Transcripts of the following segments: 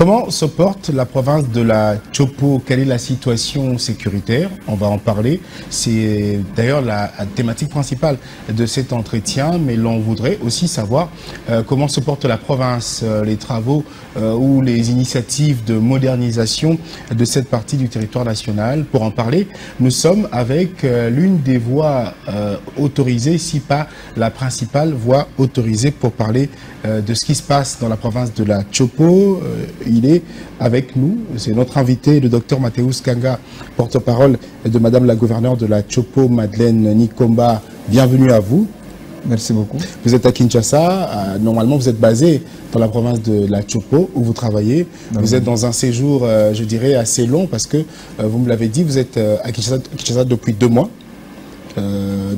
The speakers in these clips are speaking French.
Comment se porte la province de la Chopo? Quelle est la situation sécuritaire? On va en parler. C'est d'ailleurs la thématique principale de cet entretien, mais l'on voudrait aussi savoir comment se porte la province, les travaux ou les initiatives de modernisation de cette partie du territoire national. Pour en parler, nous sommes avec l'une des voies autorisées, si pas la principale voie autorisée pour parler de ce qui se passe dans la province de la Chopo. Il est avec nous, c'est notre invité, le docteur Mathéus Kanga, porte-parole de Madame la gouverneure de la Chopo, Madeleine Nikomba. Bienvenue à vous. Merci beaucoup. Vous êtes à Kinshasa, normalement vous êtes basé dans la province de la Chopo où vous travaillez. Vous êtes dans un séjour, je dirais, assez long parce que, vous me l'avez dit, vous êtes à Kinshasa depuis 2 mois.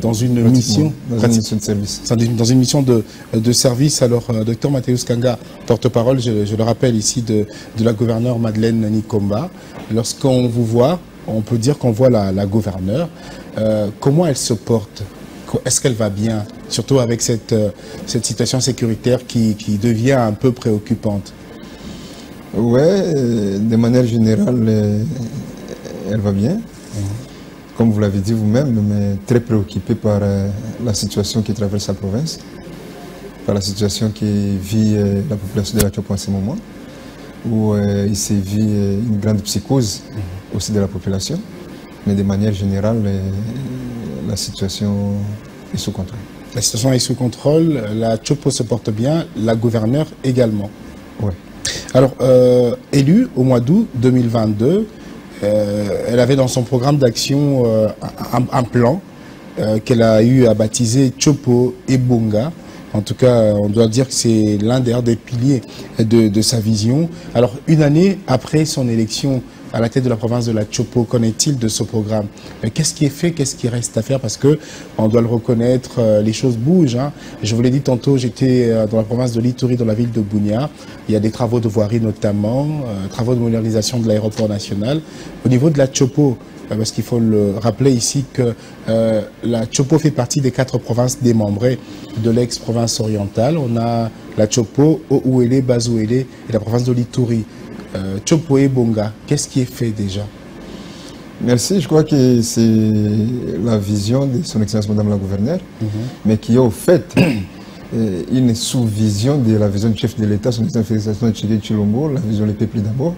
Dans une mission de service. Dans une mission de service. Alors, docteur Mathéus Kanga, porte-parole, je le rappelle ici, de la gouverneure Madeleine Nikomba. Lorsqu'on vous voit, on peut dire qu'on voit la gouverneure. Comment elle se porte? Est-ce qu'elle va bien? Surtout avec cette situation sécuritaire qui devient un peu préoccupante. Oui, de manière générale, elle va bien. Comme vous l'avez dit vous-même, mais très préoccupé par la situation qui traverse la province, par la situation qui vit la population de la Chopo en ce moment, où il se vit une grande psychose aussi de la population, mais de manière générale, la situation est sous contrôle. La situation est sous contrôle, la Chopo se porte bien, la gouverneure également. Oui. Alors, élue au mois d'août 2022, elle avait dans son programme d'action un plan qu'elle a eu à baptiser Chopo Ebonga. En tout cas, on doit dire que c'est l'un des piliers de sa vision. Alors, une année après son élection à la tête de la province de la Chopo, qu'en est-il de ce programme? Qu'est-ce qui est fait, qu'est-ce qui reste à faire? Parce que, on doit le reconnaître, les choses bougent. Hein. Je vous l'ai dit tantôt, j'étais dans la province de l'Ituri, dans la ville de Bunia. Il y a des travaux de voirie notamment, travaux de modernisation de l'aéroport national. Au niveau de la Chopo, parce qu'il faut le rappeler ici que la Chopo fait partie des 4 provinces démembrées de l'ex-province orientale. On a la Chopo, Ouélé, Bazouélé et la province de l'Ituri. Chopo Ebonga, qu'est-ce qui est fait déjà? Merci, je crois que c'est la vision de son Excellence Madame la gouverneure, mais qui est au fait une sous-vision de la vision du chef de l'État, son Excellence Félicitations de Chilombo, la vision des peuples d'abord.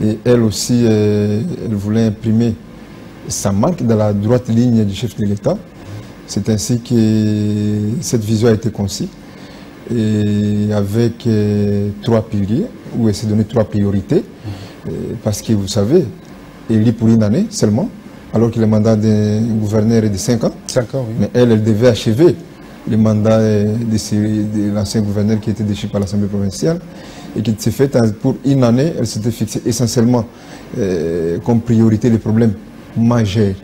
Et elle aussi, elle voulait imprimer sa marque dans la droite ligne du chef de l'État. C'est ainsi que cette vision a été conçue. Et avec 3 piliers, où elle s'est donné 3 priorités, parce que vous savez, élu pour une année seulement, alors que le mandat d'un gouverneur est de 5 ans. 5 ans, oui. Mais elle devait achever le mandat de l'ancien gouverneur qui était déchu par l'Assemblée provinciale et qui s'est fait pour une année. Elle s'était fixée essentiellement comme priorité les problèmes majeurs.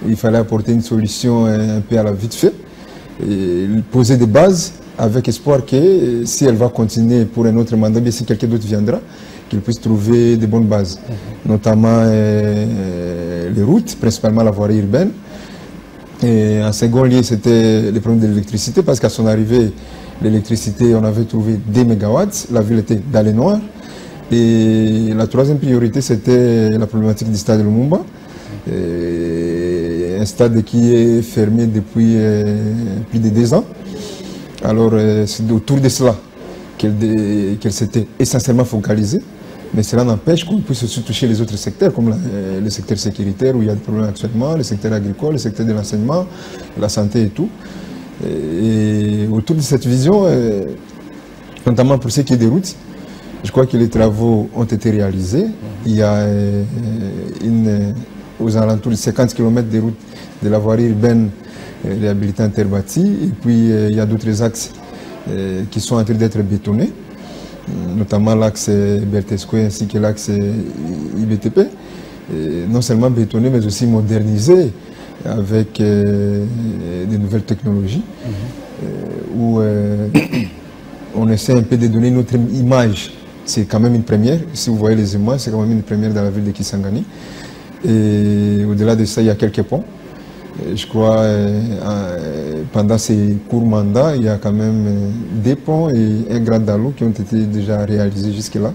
Il fallait apporter une solution un peu à la vite fait, et poser des bases avec espoir que si elle va continuer pour un autre mandat, bien si quelqu'un d'autre viendra, qu'il puisse trouver de bonnes bases, notamment les routes, principalement la voirie urbaine. Et en second lieu, c'était le problème de l'électricité, parce qu'à son arrivée, l'électricité, on avait trouvé des mégawatts, la ville était dans les noirs. Et la 3e priorité, c'était la problématique du stade de Lumumba, un stade qui est fermé depuis plus de 2 ans. Alors, c'est autour de cela qu'elle s'était essentiellement focalisée. Mais cela n'empêche qu'on puisse aussi toucher les autres secteurs, comme le secteur sécuritaire, où il y a des problèmes actuellement, le secteur agricole, le secteur de l'enseignement, la santé et tout. Et autour de cette vision, notamment pour ce qui est des routes, je crois que les travaux ont été réalisés. Il y a aux alentours de 50 km de routes de la voirie urbaine réhabilitée interbâtie. Et puis, il y a d'autres axes qui sont en train d'être bétonnés, notamment l'axe Bertesco ainsi que l'axe IBTP. Non seulement bétonnés, mais aussi modernisés avec de nouvelles technologies, où on essaie un peu de donner notre image. C'est quand même une première. Si vous voyez les images, c'est quand même une première dans la ville de Kisangani. Et au-delà de ça, il y a quelques ponts. Je crois pendant ces courts mandats, il y a quand même 2 ponts et un grand dalou qui ont été déjà réalisés jusque-là.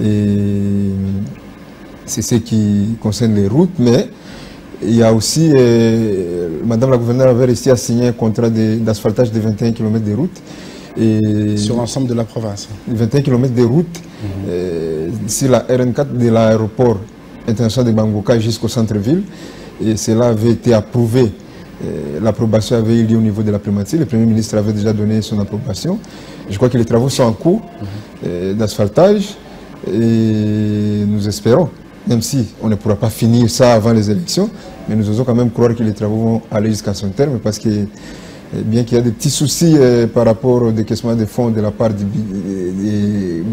Et c'est ce qui concerne les routes, mais il y a aussi, Madame la gouverneure avait réussi à signer un contrat d'asphaltage de 21 km de routes. Et sur l'ensemble de la province. 21 km de routes sur la RN4 de l'aéroport international de Bangoka jusqu'au centre-ville. Et cela avait été approuvé. L'approbation avait eu lieu au niveau de la primature. Le Premier ministre avait déjà donné son approbation. Je crois que les travaux sont en cours d'asphaltage. Et nous espérons, même si on ne pourra pas finir ça avant les élections, mais nous osons quand même croire que les travaux vont aller jusqu'à son terme, parce que bien qu'il y a des petits soucis par rapport au décaissement des fonds de la part du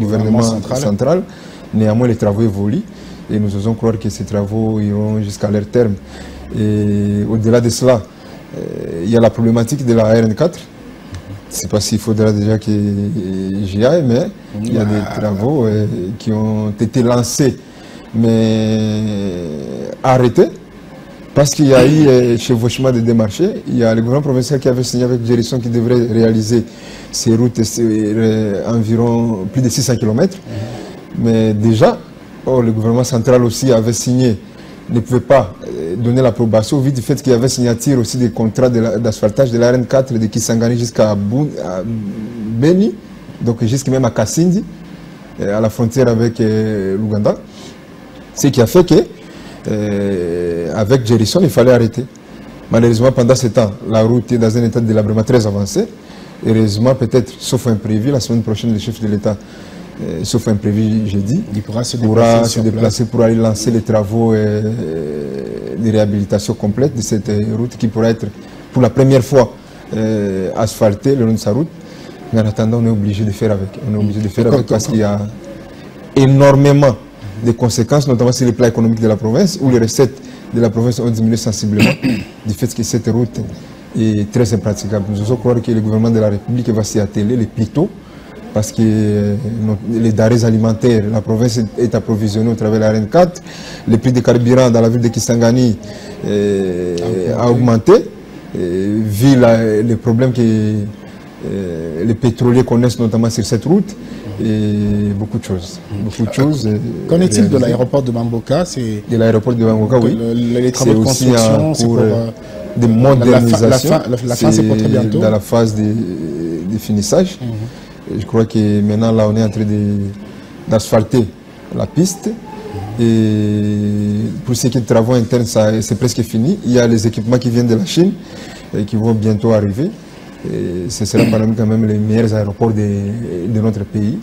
gouvernement central, néanmoins les travaux évoluent et nous osons croire que ces travaux iront jusqu'à leur terme. Et au-delà de cela, il y a la problématique de la RN4. Je ne sais pas s'il faudra déjà que j'y aille, mais il y a des travaux qui ont été lancés, mais arrêtés. Parce qu'il y a eu chevauchement de démarchés, il y a le gouvernement provincial qui avait signé avec Gérisson qui devrait réaliser ces routes environ plus de 600 km. Mais déjà, le gouvernement central aussi avait signé, ne pouvait pas donner l'approbation au vu du fait qu'il y avait signature aussi des contrats d'asphaltage de la RN4 de Kisangani jusqu'à Beni, donc jusqu'à même à Kassindi, à la frontière avec l'Ouganda. Ce qui a fait que avec Gérisson, il fallait arrêter. Malheureusement, pendant ce temps, la route est dans un état de délabrement très avancé. Heureusement, peut-être, sauf imprévu, la semaine prochaine, le chef de l'État, sauf imprévu, j'ai dit, il pourra se déplacer pour aller lancer les travaux de réhabilitation complète de cette route qui pourra être, pour la première fois, asphaltée le long de sa route. Mais en attendant, on est obligé de faire avec. On est obligé de faire avec parce qu'il y a énormément des conséquences, notamment sur les plans économiques de la province, où les recettes de la province ont diminué sensiblement du fait que cette route est très impraticable. Nous osons croire que le gouvernement de la République va s'y atteler le plus tôt, parce que les denrées alimentaires, la province est approvisionnée au travers de la RN4, le prix des carburants dans la ville de Kisangani a augmenté, vu les problèmes que les pétroliers connaissent notamment sur cette route. Et beaucoup de choses. Qu'en est-il de l'aéroport de Bamboka? De l'aéroport de Bamboka, oui. Les travaux de construction, c'est pour de modernisation. La fin, c'est pour très bientôt. Dans la phase de finissage. Et je crois que maintenant, là, on est en train d'asphalter la piste. Et pour ce qui est de travaux internes, c'est presque fini. Il y a les équipements qui viennent de la Chine et qui vont bientôt arriver. Et ce sera parmi quand même les meilleurs aéroports de notre pays.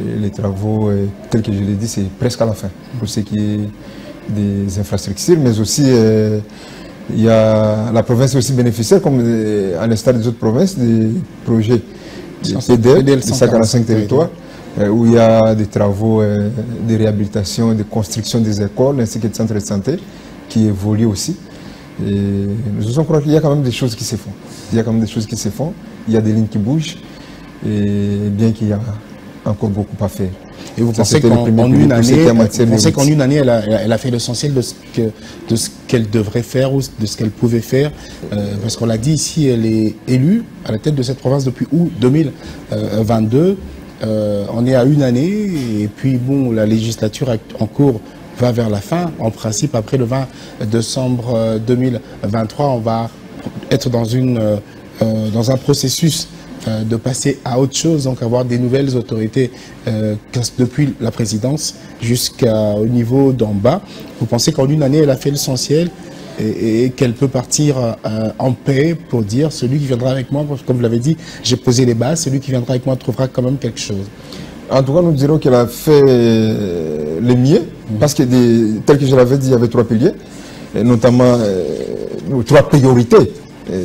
Et les travaux, tels que je l'ai dit, c'est presque à la fin pour ce qui est des infrastructures, mais aussi la province est aussi bénéficiaire, comme à l'instar des autres provinces, des projets PDL, de 145 territoires, où il y a des travaux de réhabilitation, de construction des écoles, ainsi que des centres de santé qui évoluent aussi. Et nous osons croire qu'il y a quand même des choses qui se font. Il y a quand même des choses qui se font, il y a des lignes qui bougent, et bien qu'il y a encore beaucoup à faire. Et vous pensez qu'en une année, elle a fait l'essentiel de ce qu'elle devrait faire ou de ce qu'elle pouvait faire, parce qu'on l'a dit ici, elle est élue à la tête de cette province depuis août 2022. On est à une année, et puis bon, la législature en cours va vers la fin. En principe, après le 20 décembre 2023, on va être dans un processus de passer à autre chose, donc avoir des nouvelles autorités depuis la présidence jusqu'au niveau d'en bas. Vous pensez qu'en une année, elle a fait l'essentiel et qu'elle peut partir en paix pour dire celui qui viendra avec moi, comme vous l'avez dit, j'ai posé les bases, celui qui viendra avec moi trouvera quand même quelque chose. En tout cas, nous dirons qu'elle a fait le mieux, parce que, tel que je l'avais dit, il y avait 3 piliers, et notamment 3 priorités.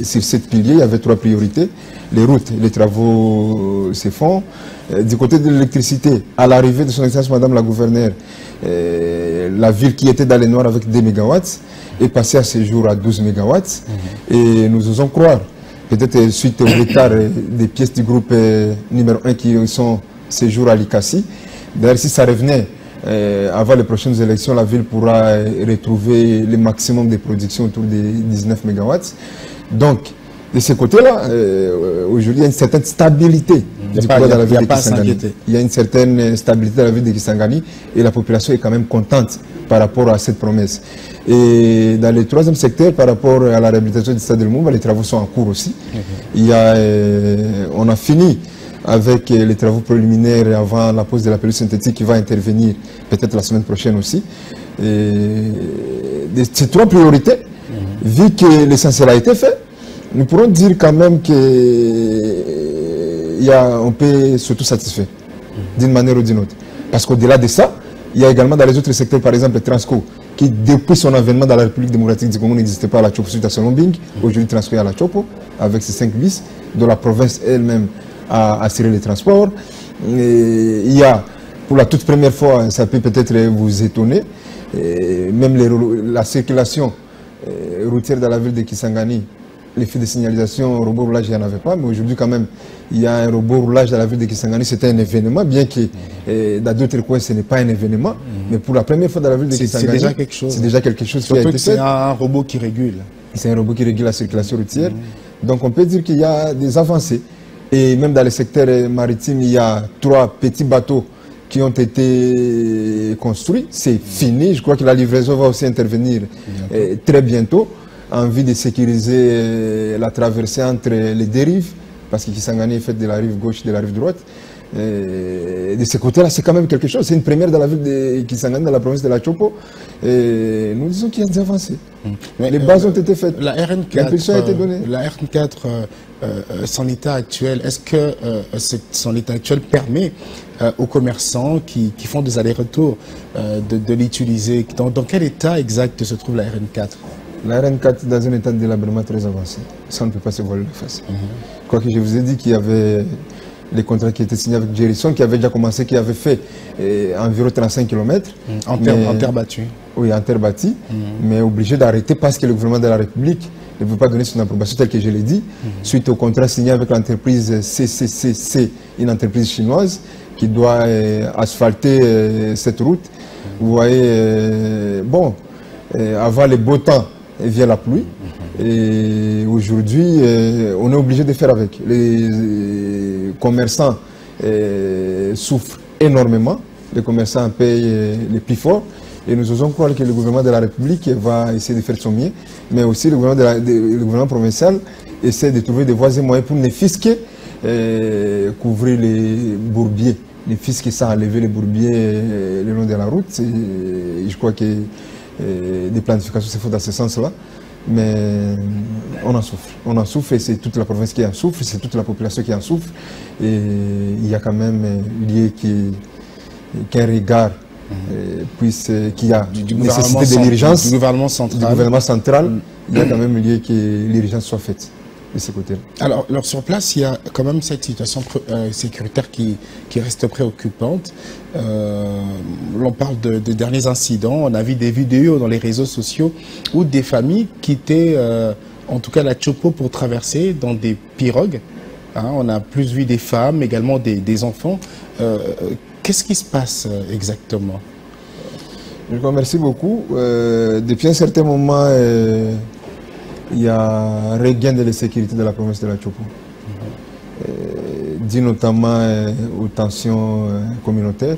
Sur 7 piliers, il y avait 3 priorités. Les routes, les travaux se font. Du côté de l'électricité, à l'arrivée de son Excellence Madame la Gouverneure, la ville qui était dans les noirs avec 2 MW est passée à ce jour à 12 MW. Et nous osons croire, peut-être suite au retard des pièces du groupe numéro 1 qui sont ces jours à l'ICASI. D'ailleurs, si ça revenait avant les prochaines élections, la ville pourra retrouver le maximum de production autour des 19 MW. Donc, de ce côté-là, aujourd'hui, il y a une certaine stabilité du pouvoir dans la ville de Kisangani. Il y a une certaine stabilité dans la ville de Kisangani et la population est quand même contente par rapport à cette promesse. Et dans le troisième secteur, par rapport à la réhabilitation du stade de Lumumba, les travaux sont en cours aussi. Il y a, on a fini avec les travaux préliminaires avant la pose de la pelouse synthétique qui va intervenir peut-être la semaine prochaine aussi. Ces trois priorités, vu que l'essentiel a été fait, nous pourrons dire quand même qu'on peut s'auto-satisfaire d'une manière ou d'une autre. Parce qu'au-delà de ça, il y a également dans les autres secteurs, par exemple Transco, qui depuis son avènement dans la République démocratique du Congo n'existait pas à la Chopo suite à Solombing. Aujourd'hui, Transco est à la Chopo, avec ses 5 bis, dont la province elle-même a assuré les transports. Et il y a, pour la toute première fois, ça peut peut-être vous étonner, même la circulation routière dans la ville de Kisangani, les feux de signalisation, robot roulage, il n'y en avait pas, mais aujourd'hui quand même, il y a un robot roulage dans la ville de Kisangani, c'était un événement, bien que dans d'autres coins ce n'est pas un événement, mais pour la première fois dans la ville de Kisangani, c'est déjà quelque chose. C'est déjà quelque chose qui a été fait. C'est un robot qui régule. C'est un robot qui régule la circulation routière. Donc on peut dire qu'il y a des avancées. Et même dans le secteur maritime, il y a 3 petits bateaux qui ont été construits. C'est fini. Je crois que la livraison va aussi intervenir très bientôt en vue de sécuriser la traversée entre les deux rives, parce que Kisangani est fait de la rive gauche et de la rive droite. Et de ce côté-là, c'est quand même quelque chose. C'est une première dans la ville de Kisangani, dans la province de la Chopo. Et nous disons qu'il y a des avancées. Les bases ont été faites. L'impulsion a été donnée. La RN4, son état actuel, est-ce que son état actuel permet aux commerçants qui font des allers-retours de l'utiliser? Dans quel état exact se trouve la RN4? La RN4 est dans un état de délabrement très avancé. Ça, on ne peut pas se voiler la face. Quoique je vous ai dit qu'il y avait les contrats qui étaient signés avec Gerson, qui avait déjà commencé, qui avait fait environ 35 km. En terre battue. Oui, en terre bâtie, mais obligé d'arrêter parce que le gouvernement de la République ne veut pas donner son approbation, tel que je l'ai dit, suite au contrat signé avec l'entreprise CCCC, une entreprise chinoise, qui doit asphalter cette route. Vous voyez, bon, avant le beau temps, vient la pluie. Et aujourd'hui, on est obligé de faire avec. Les commerçants souffrent énormément. Les commerçants payent les plus forts. Et nous osons croire que le gouvernement de la République va essayer de faire son mieux. Mais aussi le gouvernement provincial essaie de trouver des voies et moyens pour ne fût-ce couvrir les bourbiers. Ne fût-ce ça, enlever les bourbiers le long de la route. Je crois que des planifications se font dans ce sens-là. Mais on en souffre. On en souffre et c'est toute la province qui en souffre, c'est toute la population qui en souffre. Et il y a quand même lié qu'un regard qu'il y a du nécessité de l'urgence du gouvernement central. Il y a quand même lieu que l'urgence soit faite de ce côté-là. Alors sur place, il y a quand même cette situation sécuritaire qui reste préoccupante. L'on parle de derniers incidents. On a vu des vidéos dans les réseaux sociaux où des familles quittaient, en tout cas la Chopo, pour traverser dans des pirogues. On a plus vu des femmes, également des enfants. Qu'est-ce qui se passe exactement? Je vous remercie beaucoup. Depuis un certain moment, il y a un regain de la sécurité de la province de la Chopo. Dû notamment aux tensions communautaires,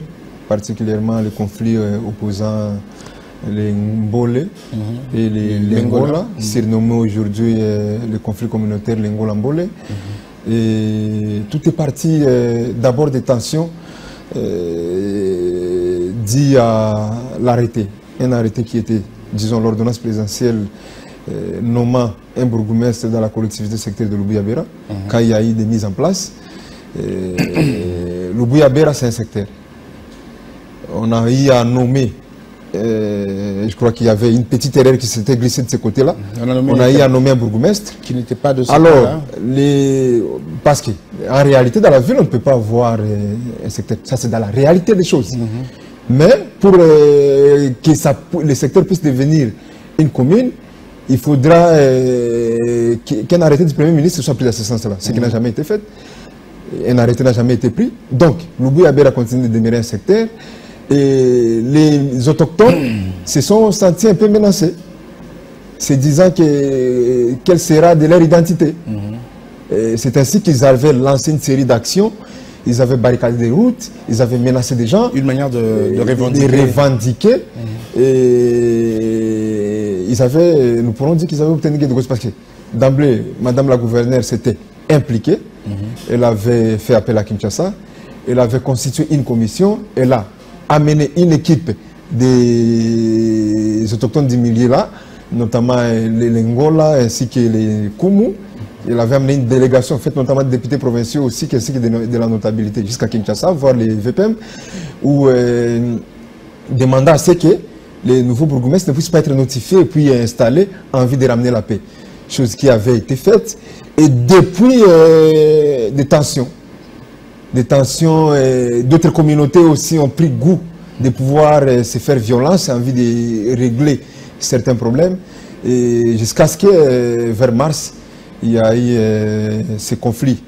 particulièrement les conflits opposant les Mbole et les Lengola, surnommés aujourd'hui le conflit communautaire Lengola-Mbole. Et tout est parti d'abord des tensions dit à l'arrêté. Un arrêté qui était, disons, l'ordonnance présidentielle nommant un bourgmestre dans la collectivité secteur de Lubuyabera, quand il y a eu des mises en place. Lubuyabera, c'est un secteur. On a eu à nommer, je crois qu'il y avait une petite erreur qui s'était glissée de ce côté-là. On a eu à nommer un bourgmestre. Qui n'était pas de ce alors, parce qu'en réalité, dans la ville, on ne peut pas avoir un secteur. Ça, c'est dans la réalité des choses. Mais pour que le secteur puisse devenir une commune, il faudra qu'un arrêté du Premier ministre soit pris dans ce sens-là, ce qui n'a jamais été fait. Un arrêté n'a jamais été pris. Donc, Lubuyabera continue de demeurer un secteur et les autochtones se sont sentis un peu menacés. se disant quelle sera de leur identité. C'est ainsi qu'ils avaient lancé une série d'actions. Ils avaient barricadé des routes, ils avaient menacé des gens. Une manière de revendiquer. Et ils avaient, nous pourrons dire qu'ils avaient obtenu quelque chose parce que d'emblée, Madame la gouverneure s'était impliquée. Elle avait fait appel à Kinshasa. Elle avait constitué une commission. Elle a amené une équipe des autochtones du milieu là, notamment les Lengola ainsi que les Kumu. Il avait amené une délégation faite notamment de députés provinciaux aussi, ainsi que de la notabilité jusqu'à Kinshasa, voir les VPM, où demanda à ce que les nouveaux bourgmestres ne puissent pas être notifiés et puis installés en vue de ramener la paix. Chose qui avait été faite. Et depuis, des tensions, d'autres communautés aussi ont pris goût de pouvoir se faire violence en vue de régler certains problèmes. Et jusqu'à ce que, vers mars, il y a eu ces conflits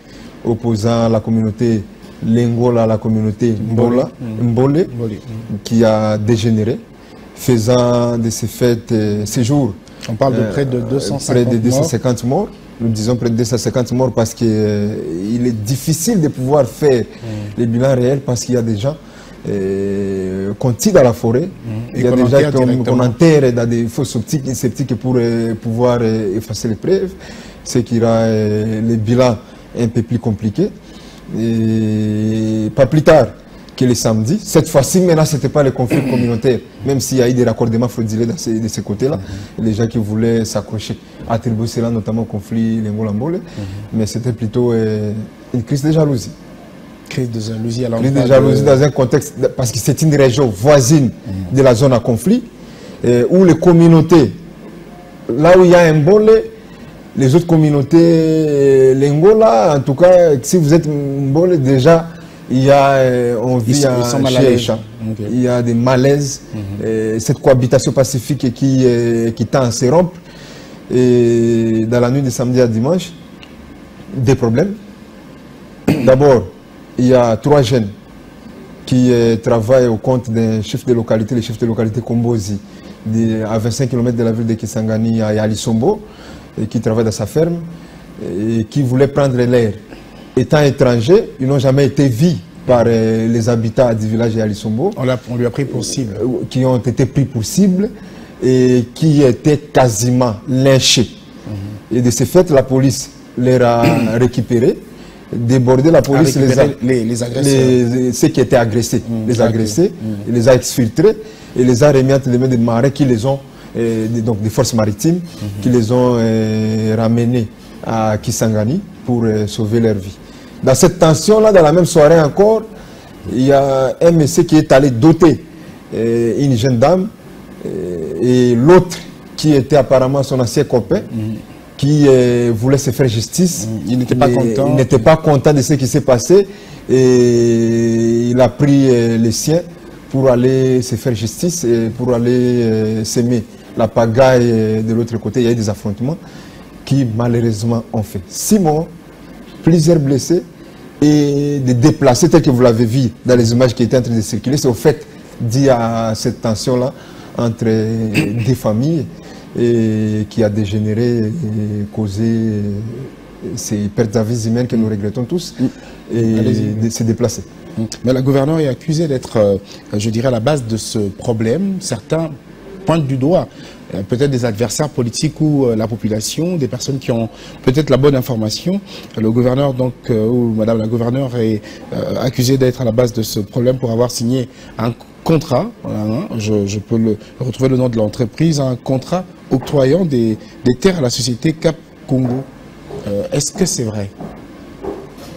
opposant la communauté Lengola à la communauté Mbole, qui a dégénéré, faisant de ces fêtes, ces jours. On parle de près de 250 morts. Nous disons près de 250 morts parce qu'il est difficile de pouvoir faire les bilans réels parce qu'il y a des gens qu'on tire dans la forêt, il y a des gens qu'on enterre dans des fosses sceptiques pour pouvoir effacer les preuves, ce qui rend les bilans un peu plus compliqués. Et pas plus tard que le samedi, cette fois-ci, maintenant, ce n'était pas le conflit communautaire, même s'il y a eu des raccordements frauduleux de ces côtés-là, les gens qui voulaient s'accrocher, attribuer cela notamment au conflit Lengola-Mbole, mais c'était plutôt une crise de jalousie. Crise de jalousie à l'endroit de... jalousie dans un contexte, parce que c'est une région voisine de la zone à conflit, où les communautés, là où il y a un Mbole, les autres communautés, Lengola, en tout cas, si vous êtes Mbole, déjà, il y a, on vit en Chécha. Il y a des malaises, cette cohabitation pacifique qui tend à se rompre. Et dans la nuit de samedi à dimanche, des problèmes. D'abord, il y a 3 jeunes qui travaillent au compte d'un chef de localité, le chef de localité Kombozi, à 25 km de la ville de Kisangani à Alisombo, et qui travaillent dans sa ferme, et qui voulaient prendre l'air. Étant étrangers, ils n'ont jamais été vus par les habitants du village de Alisombo. On lui a pris pour cible. Qui ont été pris pour cible et qui étaient quasiment lynchés. Et de ce fait, la police les a récupérés, débordé la police, les agresseurs. Ceux qui étaient agressés, les agressés, les a exfiltrés et les a remis entre les mains des marais qui les ont, donc des forces maritimes, qui les ont ramenés à Kisangani pour sauver leur vie. Dans cette tension-là, dans la même soirée encore, il y a un monsieur qui est allé doter une jeune dame et l'autre qui était apparemment son ancien copain, qui voulait se faire justice. Il n'était pas content. Il n'était pas content de ce qui s'est passé et il a pris les siens pour aller se faire justice et pour aller s'aimer la pagaille de l'autre côté. Il y a eu des affrontements qui malheureusement ont fait 6 morts, plusieurs blessés et des déplacés tels que vous l'avez vu dans les images qui étaient en train de circuler. C'est au fait dû à cette tension-là entre des familles et qui a dégénéré et causé ces pertes de vie humaines que nous regrettons tous et de se déplacer. Mais la gouverneure est accusée d'être, je dirais, à la base de ce problème. Certains pointent du doigt peut-être des adversaires politiques ou la population, des personnes qui ont peut-être la bonne information. Le gouverneur, donc, ou madame la gouverneure est accusée d'être à la base de ce problème pour avoir signé un contrat, voilà, je peux retrouver le nom de l'entreprise, un contrat octroyant des terres à la société Cap Congo. Est-ce que c'est vrai?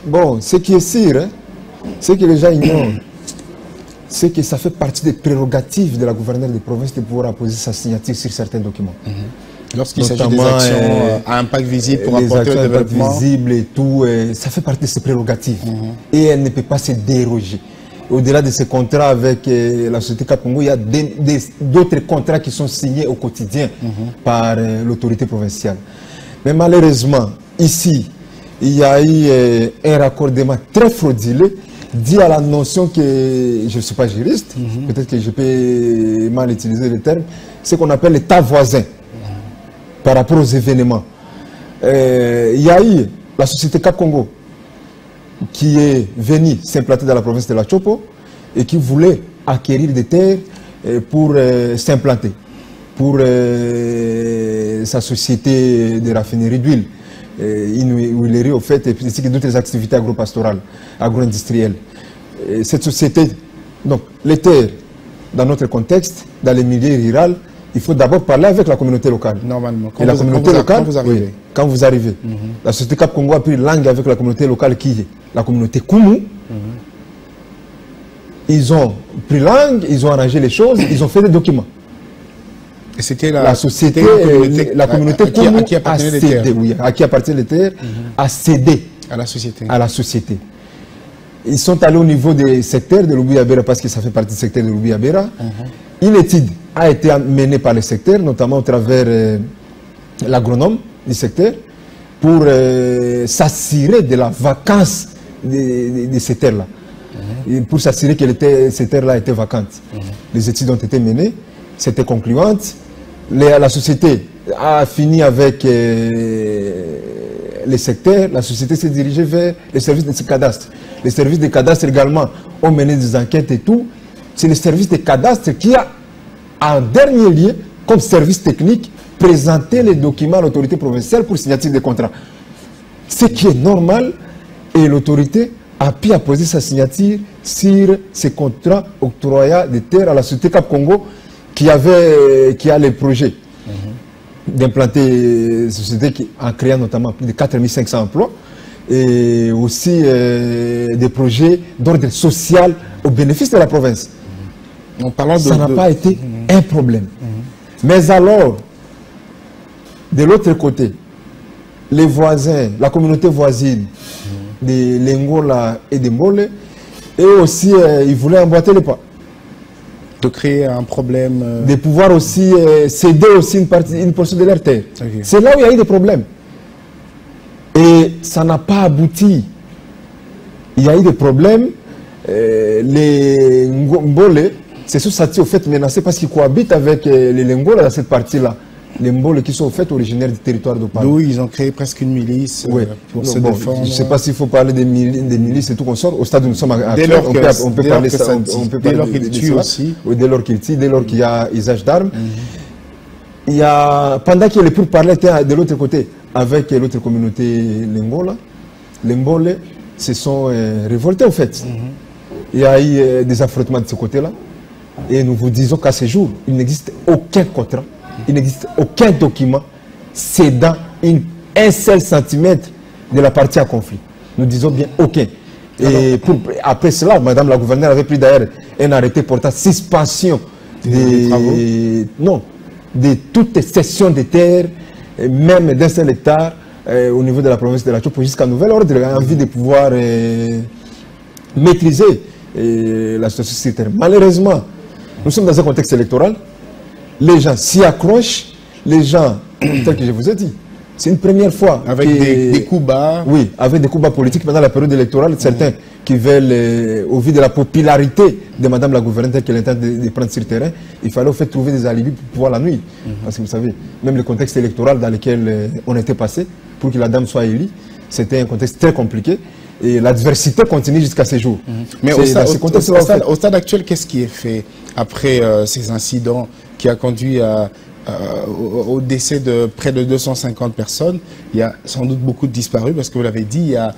Bon, ce qui est sûr, hein, ce que les gens ignorent, c'est que ça fait partie des prérogatives de la gouverneure de province de pouvoir apposer sa signature sur certains documents. Lorsqu'il s'agit des actions à impact visible pour apporter le développement. Visible et tout, ça fait partie de ses prérogatives. Et elle ne peut pas se déroger. Au-delà de ces contrats avec la société Cap Congo, il y a d'autres contrats qui sont signés au quotidien par l'autorité provinciale. Mais malheureusement, ici, il y a eu un raccordement très frauduleux dit à la notion que, je ne suis pas juriste, peut-être que je peux mal utiliser le terme, ce qu'on appelle l'État voisin. par rapport aux événements. Il y a eu la société Cap Congo qui est venue s'implanter dans la province de la Chopo et qui voulait acquérir des terres pour s'implanter, pour sa société de raffinerie d'huile, huilerie au fait, ainsi que d'autres activités agro-pastorales, agro-industrielles. Cette société, donc les terres, dans notre contexte, dans les milieux ruraux, il faut d'abord parler avec la communauté locale. Normalement, quand vous arrivez. Quand vous arrivez. La société Cap Congo a pris langue avec la communauté locale qui est la communauté Koumou. Ils ont pris langue, ils ont arrangé les choses, ils ont fait des documents. Et c'était la société, la communauté Koumou a cédé, oui, à qui appartiennent les terres, a cédé à la société. Ils sont allés au niveau des secteurs de l'Oubouya-Béra parce que ça fait partie du secteur de l'Oubouya-Béra. Une étude a été menée par les secteurs, notamment au travers l'agronome du secteur, pour s'assurer de la vacance de ces terres-là. Pour s'assurer que ces terres-là étaient vacantes. Les études ont été menées, c'était concluante. La société a fini avec les secteurs, la société s'est dirigée vers les services de cadastre. Les services de cadastre également ont mené des enquêtes et tout. C'est le service de cadastre qui a, en dernier lieu, comme service technique, présenté les documents à l'autorité provinciale pour signature des contrats. Ce qui est normal, et l'autorité a pu apposer sa signature sur ces contrats octroyant des terres à la société Cap Congo qui a les projets d'implanter une société qui a créé notamment plus de 4500 emplois et aussi des projets d'ordre social au bénéfice de la province. Ça n'a pas été un problème. Mais alors, de l'autre côté, les voisins, la communauté voisine de l'Angola et de Mbole, et aussi, ils voulaient emboîter les pas. De créer un problème. De pouvoir aussi céder aussi une portion de leur terre. Okay. C'est là où il y a eu des problèmes. Et ça n'a pas abouti. Il y a eu des problèmes. Les Mbole se sont sentis au fait menacés parce qu'ils cohabitent avec les Lengola dans cette partie-là. Les Mbole qui sont au fait originaires du territoire de Paris. D'où ils ont créé presque une milice pour se défendre. Je ne sais pas s'il faut parler des milices et tout qu'on sort. Au stade où nous sommes actuels, on peut parler ça. Dès lors qu'ils tuent aussi. Dès lors qu'ils tuent, dès lors qu'il y a usage d'armes. Il y a, pendant que les pourparlers étaient de l'autre côté, avec l'autre communauté Lengola, les Mbole se sont révoltés au fait. Il y a eu des affrontements de ce côté-là. Et nous vous disons qu'à ce jour, il n'existe aucun contrat. Il n'existe aucun document cédant un seul centimètre de la partie à conflit. Nous disons bien aucun. Et après cela, Madame la gouverneure avait pris d'ailleurs un arrêté portant suspension de toutes cessions de terres, même d'un seul hectare au niveau de la province de la Chopo jusqu'à nouvel ordre, en vue de pouvoir maîtriser la situation sur terre. Malheureusement, nous sommes dans un contexte électoral. Les gens s'y accrochent, les gens, tel que je vous ai dit, c'est une première fois. Avec des coups bas. Oui, avec des coups bas politiques pendant la période électorale. Certains qui veulent, au vu de la popularité de Madame la gouverneure qu'elle est en train de prendre sur le terrain, il fallait au fait trouver des alibis pour pouvoir la nuire. Parce que vous savez, même le contexte électoral dans lequel on était passé, pour que la dame soit élue, c'était un contexte très compliqué. Et l'adversité continue jusqu'à ces jours. Mais au stade actuel, qu'est-ce qui est fait après ces incidents qui a conduit au décès de près de 250 personnes? Il y a sans doute beaucoup de disparus, parce que vous l'avez dit, il y a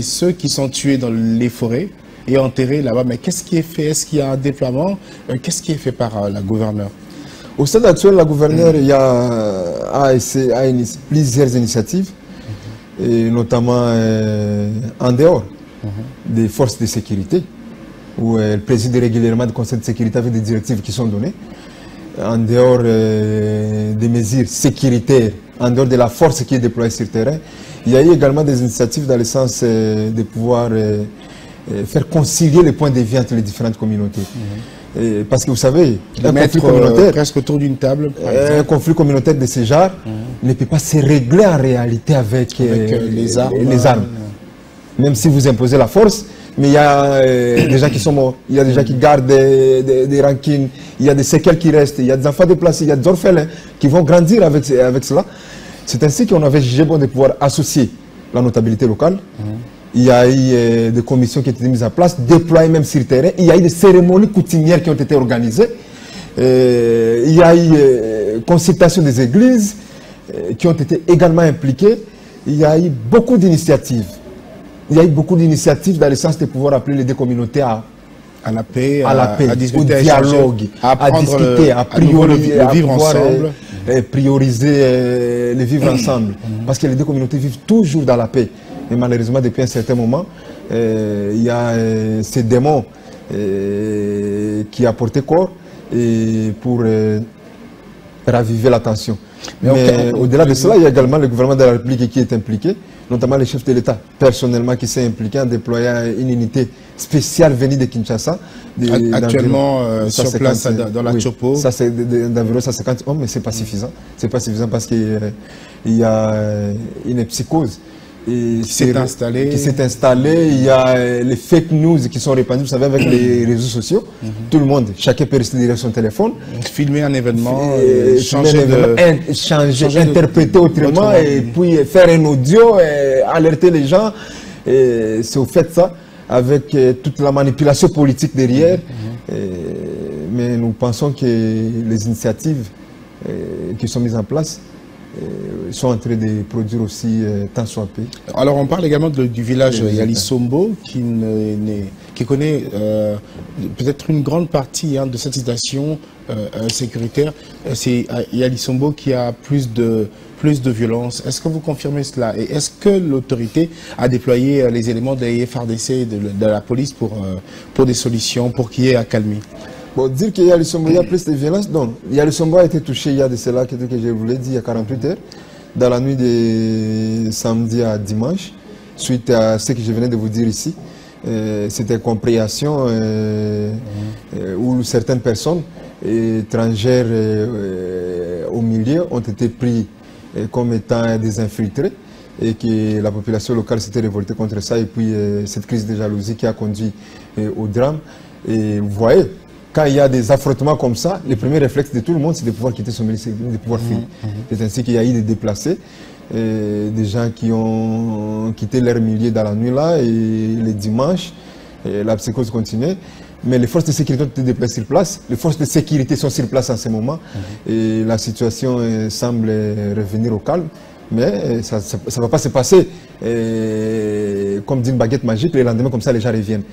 ceux qui sont tués dans les forêts et enterrés là-bas. Mais qu'est-ce qui est fait? Est-ce qu'il y a un déploiement? Qu'est-ce qui est fait par la gouverneure? Au stade actuel, la gouverneure a plusieurs initiatives, et notamment en dehors des forces de sécurité, où elle préside régulièrement des conseils de sécurité avec des directives qui sont données, en dehors des mesures sécuritaires, en dehors de la force qui est déployée sur le terrain. Il y a eu également des initiatives dans le sens de pouvoir faire concilier les points de vue entre les différentes communautés. Parce que vous savez, un conflit communautaire, presque autour d'une table, un conflit communautaire de ce genre ne peut pas se régler en réalité avec les armes. Même si vous imposez la force, mais il y a des gens qui sont morts, il y a des gens qui gardent des rancines, il y a des séquelles qui restent, il y a des enfants déplacés, il y a des orphelins qui vont grandir avec cela. C'est ainsi qu'on avait jugé bon de pouvoir associer la notabilité locale. Il y a eu des commissions qui ont été mises en place, déployées même sur le terrain. Il y a eu des cérémonies coutumières qui ont été organisées. Il y a eu consultation des églises qui ont été également impliquées. Il y a eu beaucoup d'initiatives. Il y a eu beaucoup d'initiatives dans le sens de pouvoir appeler les deux communautés à la paix, à discuter, au dialogue, à discuter, à prioriser, le vivre ensemble. Prioriser le vivre ensemble. Parce que les deux communautés vivent toujours dans la paix. Mais malheureusement, depuis un certain moment, il y a ces démons qui a porté corps pour raviver la tension. Mais au-delà de cela, il y a également le gouvernement de la République qui est impliqué, notamment le chef de l'État, personnellement, qui s'est impliqué en déployant une unité spéciale venue de Kinshasa. Actuellement, sur place dans la Chopo. Ça, c'est d'environ 150 hommes, mais ce n'est pas suffisant. Ce n'est pas suffisant parce qu'il y a une psychose qui s'est installée. Il y a les fake news qui sont répandus, vous savez, avec les réseaux sociaux. Tout le monde, chacun peut rester derrière son téléphone. Filmer un événement, changer, interpréter autrement, et puis faire un audio, alerter les gens. C'est au fait ça, avec toute la manipulation politique derrière. Mais nous pensons que les initiatives qui sont mises en place sont en train de produire aussi tant soit peu. Alors on parle également du village Yalisombo qui connaît peut-être une grande partie de cette situation sécuritaire. C'est Yalisombo qui a plus de violence. Est-ce que vous confirmez cela? Et est-ce que l'autorité a déployé les éléments de FARDC et de la police pour des solutions, pour qu'il y ait accalmie? Bon, dire qu'il y a il y a plus de violence, donc Yalisombo a été touché il y a de cela que je vous l'ai dit, il y a 48 heures, dans la nuit de samedi à dimanche, suite à ce que je venais de vous dire ici. C'était compréhension où certaines personnes étrangères au milieu ont été pris comme étant des infiltrés et que la population locale s'était révoltée contre ça, et puis cette crise de jalousie qui a conduit au drame. Et vous voyez, quand il y a des affrontements comme ça, le premier réflexe de tout le monde, c'est de pouvoir quitter son milieu, de pouvoir fuir. C'est ainsi qu'il y a eu des déplacés, des gens qui ont quitté leur milieu dans la nuit là, et les dimanches, la psychose continuait. Mais les forces de sécurité ont été déplacées sur place. Les forces de sécurité sont sur place en ce moment. Et la situation semble revenir au calme. Mais ça ne va pas se passer comme d'une baguette magique. Le lendemain, comme ça, les gens reviennent.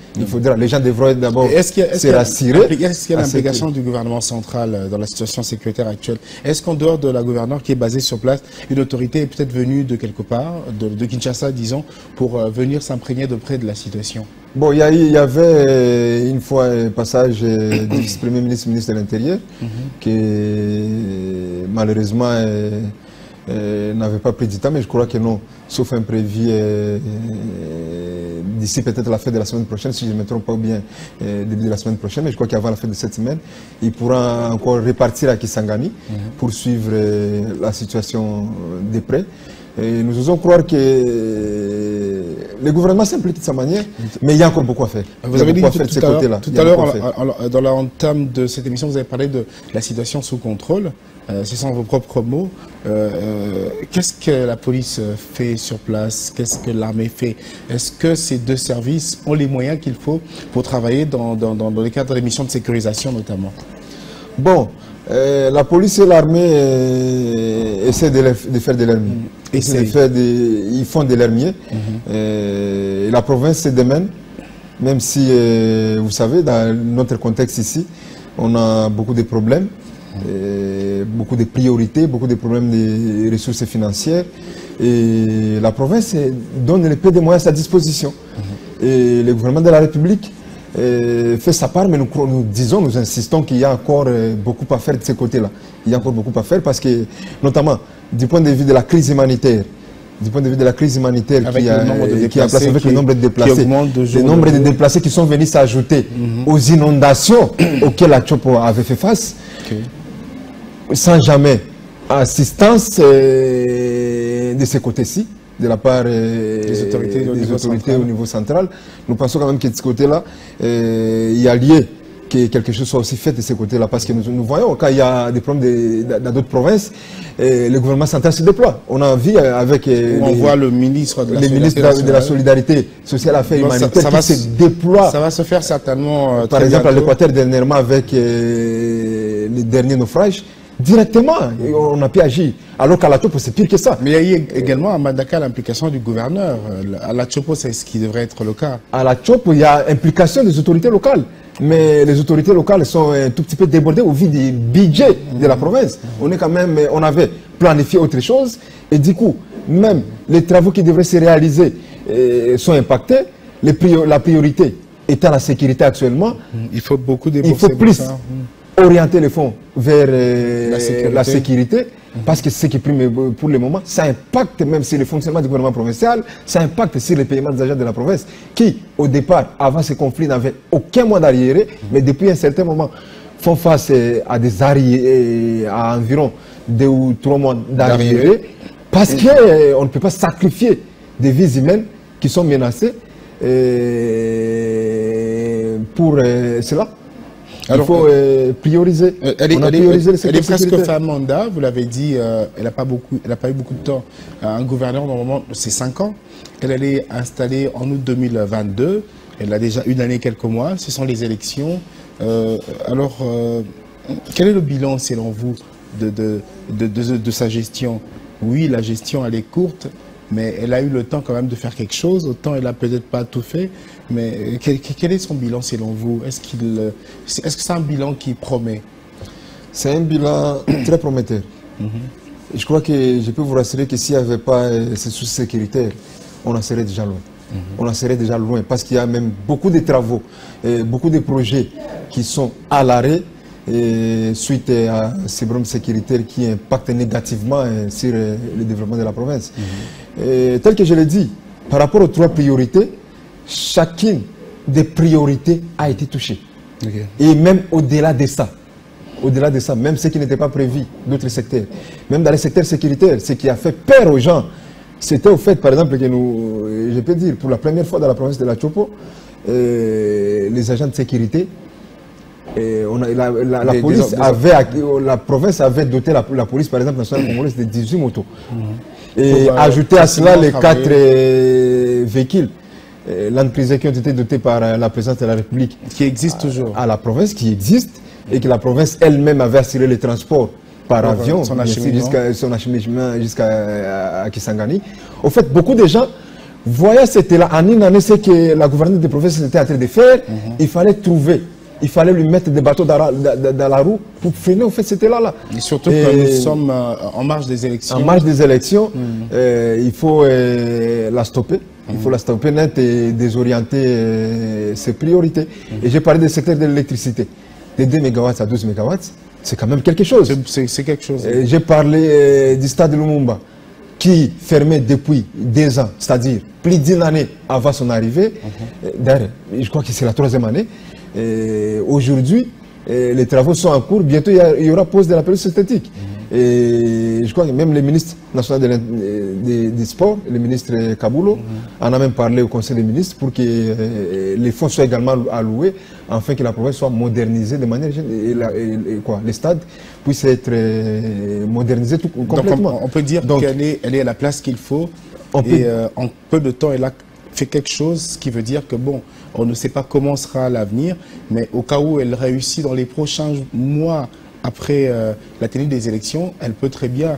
Les gens devraient d'abord se rassurer. Est-ce qu'il y a l'implication du gouvernement central dans la situation sécuritaire actuelle? Est-ce qu'en dehors de la gouverneure qui est basée sur place, une autorité est peut-être venue de quelque part, de Kinshasa, disons, pour venir s'imprégner de près de la situation? Bon, il y avait une fois un passage du vice-premier ministre, ministre de l'Intérieur, qui malheureusement n'avait pas pris du temps, mais je crois que non, sauf imprévu d'ici peut-être la fin de la semaine prochaine, si je ne me trompe pas bien, début de la semaine prochaine, mais je crois qu'avant la fin de cette semaine, il pourra encore repartir à Kisangani pour suivre la situation de près. Et nous osons croire que le gouvernement s'implique de sa manière, mais il y a encore beaucoup à faire. Vous avez dit tout à l'heure, dans l'entame de cette émission, vous avez parlé de la situation sous contrôle. Ce sont vos propres mots. Qu'est-ce que la police fait sur place? Qu'est-ce que l'armée fait? Est-ce que ces deux services ont les moyens qu'il faut pour travailler dans le cadre des missions de sécurisation notamment? Bon, la police et l'armée essaient de faire de leur mieux. Ils font de leur mieux. La province se démène, même si, vous savez, dans notre contexte ici, on a beaucoup de problèmes, beaucoup de priorités, beaucoup de problèmes de ressources financières. Et la province donne le peu de moyens à sa disposition. Et le gouvernement de la République fait sa part, mais nous insistons qu'il y a encore beaucoup à faire de ce côté-là. Il y a encore beaucoup à faire parce que, notamment, du point de vue de la crise humanitaire, qui a placé avec le nombre de déplacés, le nombre de déplacés qui sont venus s'ajouter aux inondations auxquelles la Chopo avait fait face, sans jamais assistance de ce côté-ci. de la part des autorités, au niveau central. Nous pensons quand même que de ce côté-là, il y a lieu que quelque chose soit aussi fait de ce côté-là, parce que nous voyons quand il y a des problèmes dans d'autres provinces, le gouvernement central se déploie. On a vu avec on voit le ministre de la Solidarité sociale Affaires humanitaires qui se déploie. Ça va se faire certainement par exemple à l'Équateur dernièrement avec les derniers naufrages. Directement, on a pu agir. Alors qu'à la Chopo, c'est pire que ça. Mais il y a eu également à Madaka l'implication du gouverneur. À la Chopo, c'est ce qui devrait être le cas. À la Chopo, il y a implication des autorités locales. Mais les autorités locales sont un tout petit peu débordées au vu du budget de la province. On avait planifié autre chose. Et du coup, même les travaux qui devraient se réaliser sont impactés. La priorité étant la sécurité actuellement. Il faut beaucoup débourser. Il faut plus orienter les fonds vers la sécurité, parce que c'est ce qui prime pour le moment. Ça impacte même sur le fonctionnement du gouvernement provincial, ça impacte sur les paiements des agents de la province, qui, au départ, avant ce conflit, n'avaient aucun mois d'arriéré, mais depuis un certain moment, font face à des arriérés, à environ 2 ou 3 mois d'arriéré, parce qu'on ne peut pas sacrifier des vies humaines qui sont menacées pour cela. Alors, il faut prioriser. Elle est presque fin mandat, vous l'avez dit, elle n'a pas eu beaucoup de temps. Un gouverneur, normalement, c'est 5 ans. Elle est installée en août 2022. Elle a déjà une année, quelques mois. Ce sont les élections. Alors, quel est le bilan, selon vous, de sa gestion? Oui, la gestion, elle est courte, mais elle a eu le temps quand même de faire quelque chose. Autant elle n'a peut-être pas tout fait, mais quel est son bilan selon vous? Est-ce que c'est un bilan qui promet? C'est un bilan très prometteur. Je crois que je peux vous rassurer que s'il n'y avait pas ces soucis sécuritaires, on en serait déjà loin. On en serait déjà loin, parce qu'il y a même beaucoup de travaux, beaucoup de projets qui sont à l'arrêt suite à ces problèmes sécuritaires qui impactent négativement sur le développement de la province. Tel que je l'ai dit, par rapport aux 3 priorités, chacune des priorités a été touchée. Et même au-delà de ça, même ce qui n'était pas prévu, d'autres secteurs, même dans les secteurs sécuritaires, ce qui a fait peur aux gens, c'était au fait, par exemple, que je peux dire, pour la première fois dans la province de la Chopo, les agents de sécurité, la province avait doté la police, par exemple, nationale congolaise de 18 motos. Et ajouter à cela les 4 véhicules, l'entreprise qui ont été dotés par la présidence de la République. Qui existe toujours. À la province, qui existe, et que la province elle-même avait assuré les transports par avion, son acheminement jusqu'à Kisangani. Au fait, beaucoup de gens voyaient c'était là en une année ce que la gouverneure de province était en train de faire. Il fallait lui mettre des bateaux dans la roue pour freiner, en fait, c'était là. Et surtout que nous sommes en marge des élections. En marge des élections, il faut la stopper. Il faut la stopper net et désorienter ses priorités. Et j'ai parlé du secteur de l'électricité. De 2 MW à 12 MW, c'est quand même quelque chose. C'est quelque chose. J'ai parlé du stade de Lumumba, qui fermait depuis 2 ans, c'est-à-dire plus d'1 année avant son arrivée. D'ailleurs, je crois que c'est la 3e année. Aujourd'hui, les travaux sont en cours. Bientôt, il y aura pose de la pelouse synthétique. Et je crois que même le ministre national des Sports, le ministre Kabulo, en a même parlé au Conseil des ministres pour que les fonds soient également alloués, afin que la province soit modernisée de manière générale. Les stades puissent être modernisés complètement. Donc on peut dire qu'elle est à la place qu'il faut. Et en peu de temps, elle a fait quelque chose, ce qui veut dire que bon, on ne sait pas comment sera l'avenir, mais au cas où elle réussit dans les prochains mois après la tenue des élections, elle peut très bien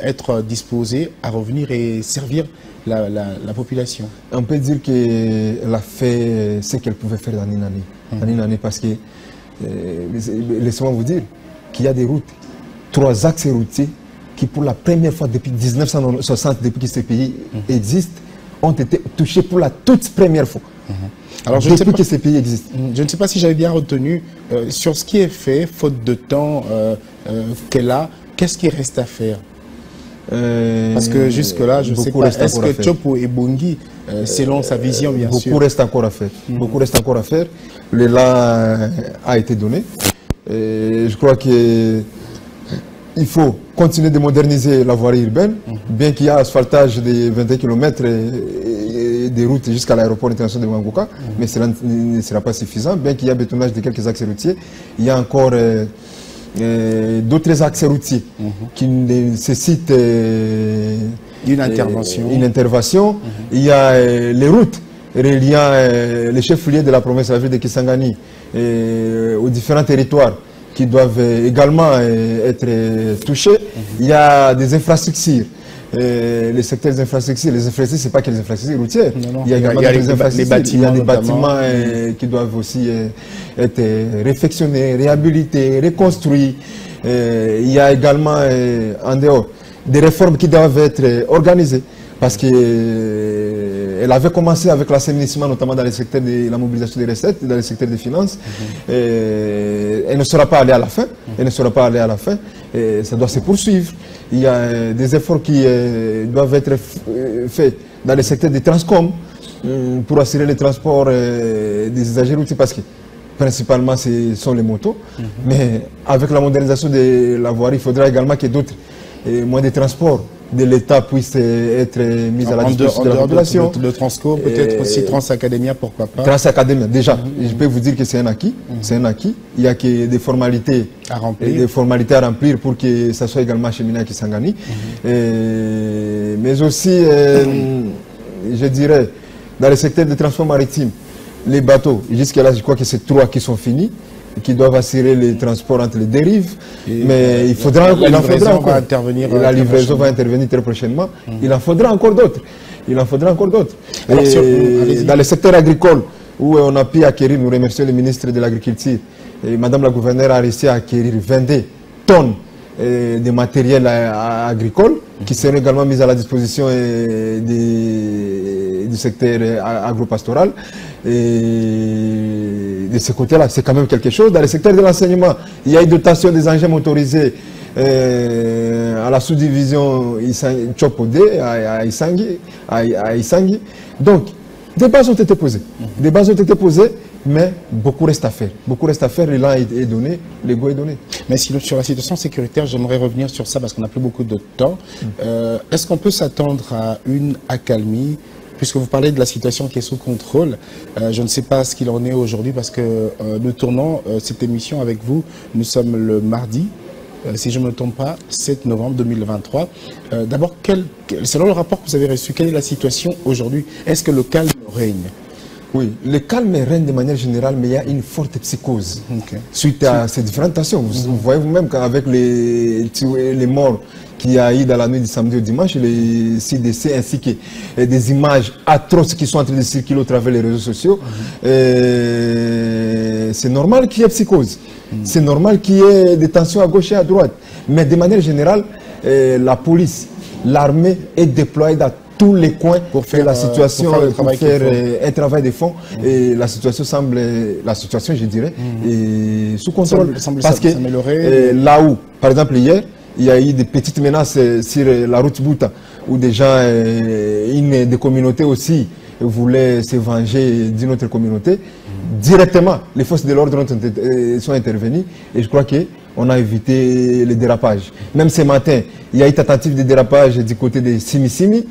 être disposée à revenir et servir la population. On peut dire qu'elle a fait ce qu'elle pouvait faire dans une année. En une année, parce que, laissez-moi vous dire qu'il y a des routes, 3 axes routiers qui, pour la première fois depuis 1960, depuis que ce pays existe, ont été touchés pour la toute première fois. Alors, depuis que ces pays existent. Je ne sais pas si j'avais bien retenu sur ce qui est fait, faute de temps qu'elle a, qu'est-ce qui reste à faire? Parce que jusque-là, je ne sais pas, est-ce que Chopo et Bongi, selon sa vision, bien sûr. Beaucoup reste encore à faire. Beaucoup reste encore à faire. L'élan a été donné. Et je crois qu'il il faut continuer de moderniser la voirie urbaine, bien qu'il y ait asphaltage de 21 km et des routes jusqu'à l'aéroport international de Mangouka, mais cela ne sera pas suffisant, bien qu'il y ait bétonnage de quelques axes routiers. Il y a encore d'autres axes routiers qui nécessitent une intervention. Il y a les routes reliant les chefs-lieux de la province, la ville de Kisangani, aux différents territoires qui doivent également être touchés. Il y a des infrastructures. Les secteurs des infrastructures, ce n'est pas que les infrastructures routières. Il y a également des infrastructures. Il y a des bâtiments qui doivent aussi être réfectionnés, réhabilités, reconstruits. Il y a également, en dehors, des réformes qui doivent être organisées. Parce qu'elle avait commencé avec l'assainissement, notamment dans le secteur de la mobilisation des recettes, dans le secteur des finances. Elle ne sera pas allée à la fin. Elle ne sera pas allée à la fin. Et ça doit se poursuivre. Il y a des efforts qui doivent être faits dans le secteur des transcoms pour assurer le transport des usagers routiers, parce que principalement ce sont les motos. Mais avec la modernisation de la voirie, il faudra également que d'autres moyens de transport de l'État puissent être mis à la disposition de la population. Le Transco, peut-être aussi Transacademia, pourquoi pas. Transacademia, déjà, je peux vous dire que c'est un acquis. C'est un acquis. Il y a que des formalités à remplir, pour que ça soit également acheminé à Kisangani. Mais aussi, je dirais, dans le secteur des transports maritimes, les bateaux, jusqu'à là, je crois que c'est 3 qui sont finis, qui doivent assurer les transports entre les dérives. Mais il faudra encore. La livraison va intervenir très prochainement. Il en faudra encore d'autres. Dans le secteur agricole, où on a pu acquérir, nous remercions le ministre de l'Agriculture, et Madame la gouverneure a réussi à acquérir 22 tonnes de matériel agricole qui seront également mis à la disposition du secteur agropastoral. Et de ce côté-là, c'est quand même quelque chose. Dans le secteur de l'enseignement, il y a une dotation des engins motorisés à la sous-division Tchopodé, à Isangi. Donc, des bases ont été posées. Mais beaucoup reste à faire. L'élan est donné, l'ego est donné. Mais sur la situation sécuritaire, j'aimerais revenir sur ça parce qu'on n'a plus beaucoup de temps. Est-ce qu'on peut s'attendre à une accalmie? Puisque vous parlez de la situation qui est sous contrôle, je ne sais pas ce qu'il en est aujourd'hui parce que nous tournons cette émission avec vous. Nous sommes le mardi, si je ne me trompe pas, 7 novembre 2023. D'abord, selon le rapport que vous avez reçu, quelle est la situation aujourd'hui? Est-ce que le calme règne? Oui, le calme règne de manière générale, mais il y a une forte psychose suite à ces différentes tensions. Vous voyez vous-même qu'avec les morts qu'il y a eu dans la nuit du samedi au dimanche, les 6 décès ainsi que des images atroces qui sont en train de circuler au travers des réseaux sociaux, c'est normal qu'il y ait psychose. C'est normal qu'il y ait des tensions à gauche et à droite. Mais de manière générale, la police, l'armée est déployée dans tous les coins pour faire la situation, pour faire un travail de fond. Et la situation semble, je dirais, est sous contrôle. Parce que là où, par exemple hier, il y a eu des petites menaces sur la route Bouta, où des gens, des communautés aussi, voulaient se venger d'une autre communauté. Directement, les forces de l'ordre sont intervenues et je crois qu'on a évité les dérapages. Même ce matin, il y a eu tentative de dérapage du côté de Simi,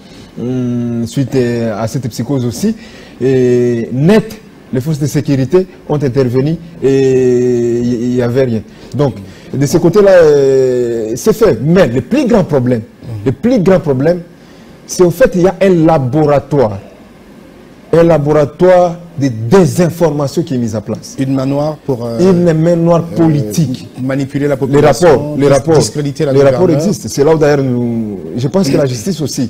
suite à cette psychose aussi. Et net, les forces de sécurité ont intervenu et il n'y avait rien. Donc, de ce côté-là, c'est fait. Mais le plus grand problème, c'est au fait qu'il y a un laboratoire de désinformation qui est mis en place. Une main noire pour... une main noire politique. Manipuler la population, discréditer la les rapports existent. C'est là où d'ailleurs je pense que la justice aussi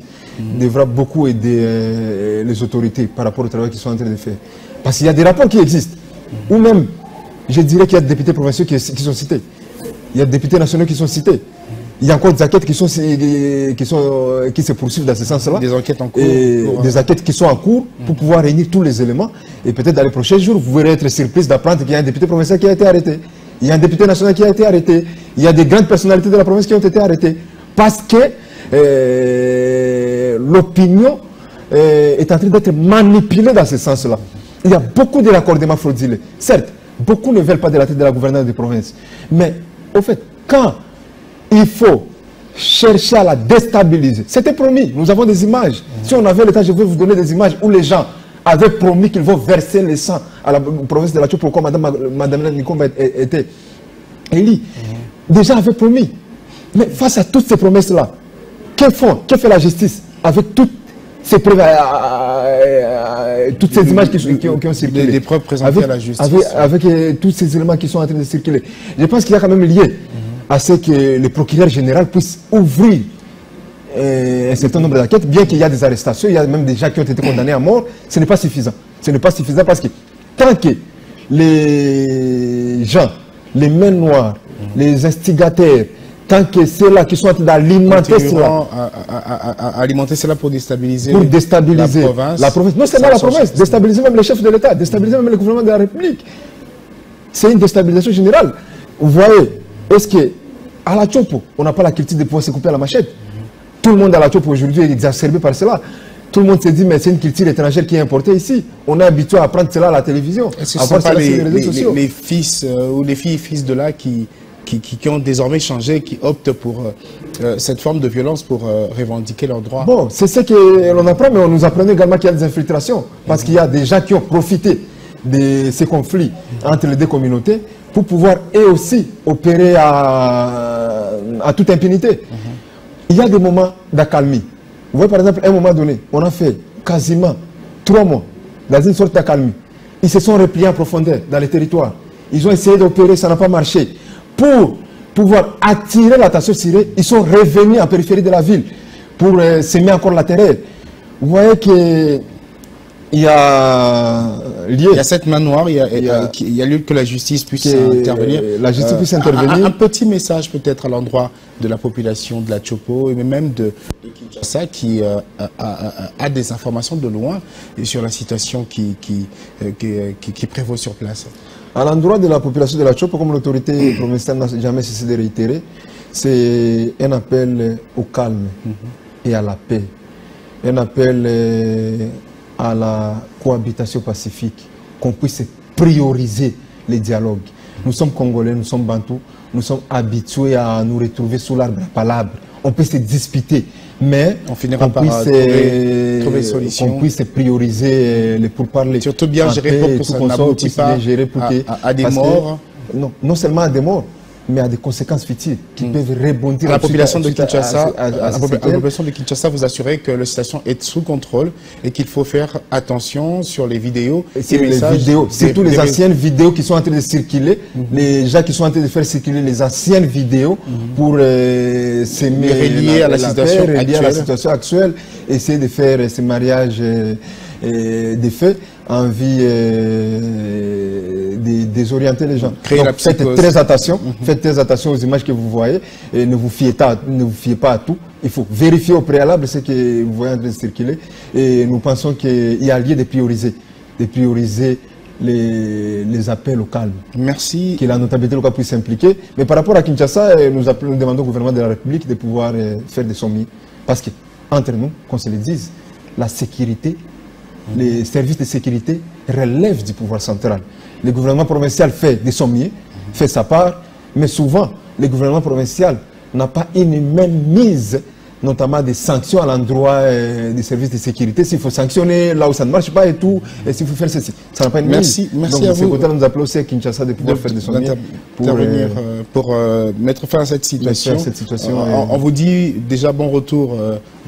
devra beaucoup aider les autorités par rapport au travail qu'ils sont en train de faire. Parce qu'il y a des rapports qui existent. Ou même, je dirais qu'il y a des députés provinciaux qui sont cités. Il y a des députés nationaux qui sont cités. Il y a encore des enquêtes qui se poursuivent dans ce sens-là. Des enquêtes en cours. Des enquêtes qui sont en cours pour pouvoir réunir tous les éléments. Et peut-être dans les prochains jours, vous verrez être surpris d'apprendre qu'il y a un député provincial qui a été arrêté. Il y a un député national qui a été arrêté. Il y a des grandes personnalités de la province qui ont été arrêtées. Parce que l'opinion est en train d'être manipulée dans ce sens-là. Il y a beaucoup de raccordements frauduleux. Certes, beaucoup ne veulent pas de la tête de la gouverneure de province. Mais au fait, quand il faut chercher à la déstabiliser. C'était promis, nous avons des images. Si on avait le temps, je vais vous donner des images où les gens avaient promis qu'ils vont verser le sang à la province de la Tchoupo, pourquoi Madame Nikomba était élue. Déjà avait promis. Mais face à toutes ces promesses-là, que fait la justice avec toutes ces preuves, toutes ces images qui ont circulé? Des preuves présentées à la justice. Avec tous ces éléments qui sont en train de circuler. Je pense qu'il y a quand même lié à ce que le procureur général puisse ouvrir un certain nombre d'enquêtes, bien qu'il y a des arrestations, il y a même des gens qui ont été condamnés à mort. Ce n'est pas suffisant. Ce n'est pas suffisant parce que tant que les gens, les mains noires, les instigateurs, tant que ceux-là qui sont en train d'alimenter cela. Alimenter cela pour déstabiliser, la province. Non seulement la province, déstabiliser même les chefs de l'État, déstabiliser même le gouvernement de la République. C'est une déstabilisation générale. Vous voyez, est-ce qu'à la Tchoupo, on n'a pas la culture de pouvoir se couper à la machette? Tout le monde à la Tchoupo aujourd'hui est exacerbé par cela. Tout le monde se dit, mais c'est une culture étrangère qui est importée ici. On est habitué à apprendre cela à la télévision. Est-ce que ce ne sont pas les fils ou les filles et fils de là qui ont désormais changé, qui optent pour cette forme de violence pour revendiquer leurs droits? Bon, c'est ce que l'on apprend, mais on nous apprenait également qu'il y a des infiltrations. Parce qu'il y a des gens qui ont profité de ces conflits entre les deux communautés pour pouvoir eux aussi opérer à toute impunité. Il y a des moments d'accalmie. Vous voyez par exemple, à un moment donné, on a fait quasiment 3 mois dans une sorte d'accalmie. Ils se sont repliés en profondeur dans les territoires. Ils ont essayé d'opérer, ça n'a pas marché. Pour pouvoir attirer l'attention sur eux, ils sont revenus en périphérie de la ville pour semer encore la terreur. Vous voyez qu'il y a lié. Il y a cette main noire, il y a lieu que la justice puisse intervenir. La justice puisse intervenir. Un petit message peut-être à l'endroit de la population de la Tchoupo et même de Kinshasa qui a des informations de loin sur la situation qui prévaut sur place. À l'endroit de la population de la Tchoupo, comme l'autorité provinciale n'a jamais cessé de réitérer, c'est un appel au calme et à la paix. Un appel à la cohabitation pacifique, qu'on puisse prioriser les dialogues. Nous sommes Congolais, nous sommes Bantous, nous sommes habitués à nous retrouver sous l'arbre à palabres. On peut se disputer, mais on finira par trouver solution. Qu'on puisse prioriser les pourparlers. Surtout bien gérer pour que ça n'aboutit pas à des morts. Non seulement à des morts, mais à des conséquences futures qui peuvent rebondir. La population de Kinshasa, la population de Kinshasa vous assurer que la situation est sous contrôle et qu'il faut faire attention sur les vidéos et les vidéos, surtout les anciennes vidéos qui sont en train de circuler, les gens qui sont en train de faire circuler les anciennes vidéos pour s'aimer relier à la situation actuelle, essayer de faire ces mariages des faits en vue de désorienter les gens. Donc, faites très attention, faites très attention aux images que vous voyez et ne vous fiez pas à tout. Il faut vérifier au préalable ce que vous voyez en train de circuler et nous pensons qu'il y a lieu de prioriser les appels au calme. Merci. Que la notabilité locale puisse s'impliquer. Mais par rapport à Kinshasa, nous demandons au gouvernement de la République de pouvoir faire des sommiers. Parce que, entre nous, qu'on se le dise, la sécurité, les services de sécurité relèvent du pouvoir central. Le gouvernement provincial fait des sommiers, fait sa part, mais souvent, le gouvernement provincial n'a pas une même mise, notamment des sanctions à l'endroit des services de sécurité. S'il faut sanctionner là où ça ne marche pas et tout, et s'il faut faire ceci, ça n'a pas une mise. Merci donc, à vous. Donc, nous appelons aussi à Kinshasa de pouvoir faire des sommiers pour mettre fin à cette situation. On vous dit déjà bon retour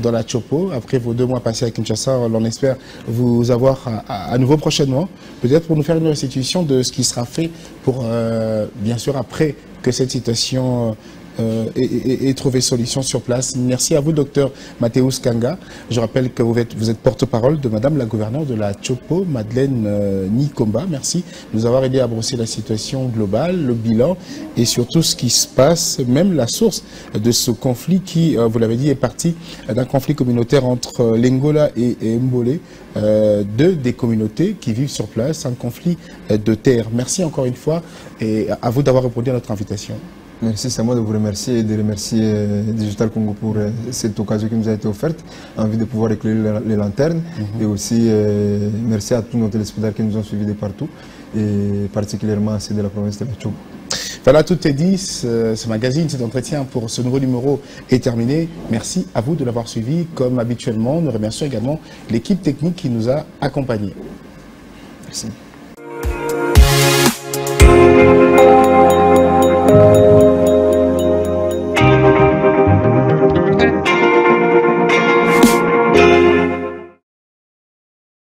dans la Tchoupo. Après vos 2 mois passés à Kinshasa, on espère vous avoir à nouveau prochainement, peut-être pour nous faire une restitution de ce qui sera fait pour, bien sûr, après que cette situation et trouver solution sur place. Merci à vous, docteur Mathéus Kanga. Je rappelle que vous êtes porte-parole de Madame la gouverneure de la Tchoupo, Madeleine Nikomba. Merci de nous avoir aidé à brosser la situation globale, le bilan et surtout ce qui se passe, même la source de ce conflit qui, vous l'avez dit, est parti d'un conflit communautaire entre l'Angola et Mbolé, deux des communautés qui vivent sur place, un conflit de terre. Merci encore une fois et à vous d'avoir répondu à notre invitation. Merci, c'est à moi de vous remercier et de remercier Digital Congo pour cette occasion qui nous a été offerte, envie de pouvoir éclairer les lanternes. Et aussi merci à tous nos téléspectateurs qui nous ont suivis de partout et particulièrement à ceux de la province de la Tchoupo. Voilà, tout est dit. Ce magazine, cet entretien pour ce nouveau numéro est terminé. Merci à vous de l'avoir suivi. Comme habituellement, nous remercions également l'équipe technique qui nous a accompagnés. Merci.